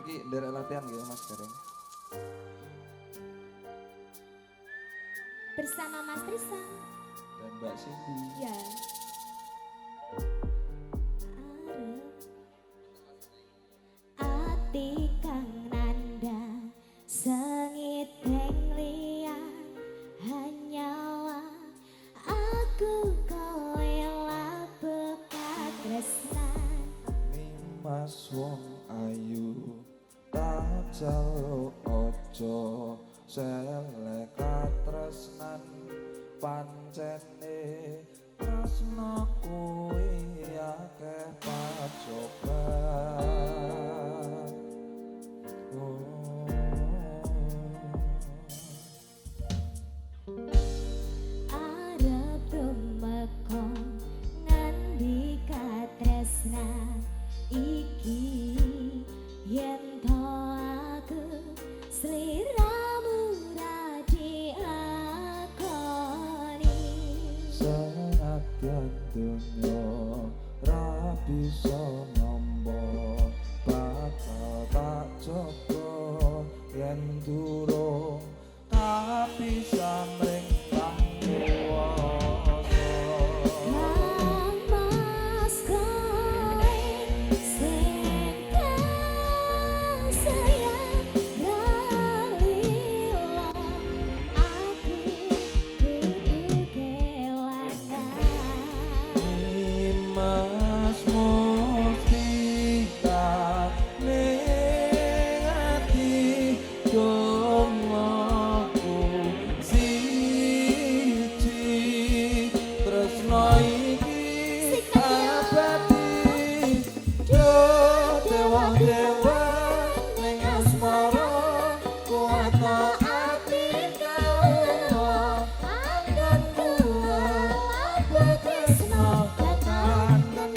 Iki nderek latihan gitu Mas Gareng. Bersama Mas Trisam. Dan Mbak Cindy. Ya. Ati kang nanda sengit lian hanyawa aku kowe bekat tresnan. Mas wong ayu tak jaluk ojo selek katresnan pancene tresno kuwi akeh pacoban. Arep tumeka ngandika tresnan iki yen to aku sliramu radi akoni senadyan dunya ra bisa nampa bakal tak coba yen durung tapi samring kang kuwasa. Mas kowe sing sayang dalila aku kudu kelangan. Mas mustika ning ati domaku siji tresno iki abadi do dewa-dewa ning asmara kuwata ati kawula angkat kuwa apa tresno katakan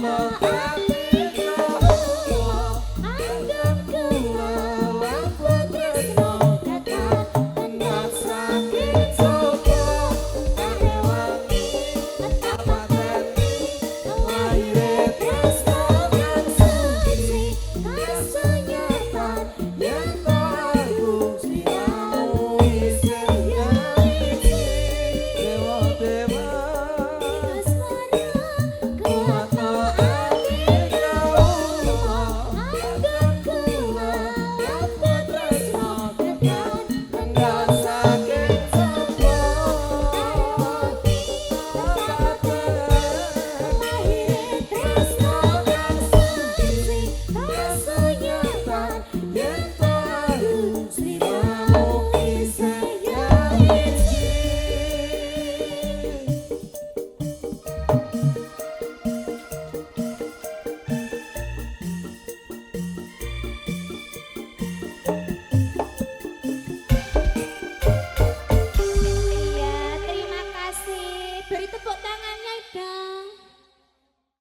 mekar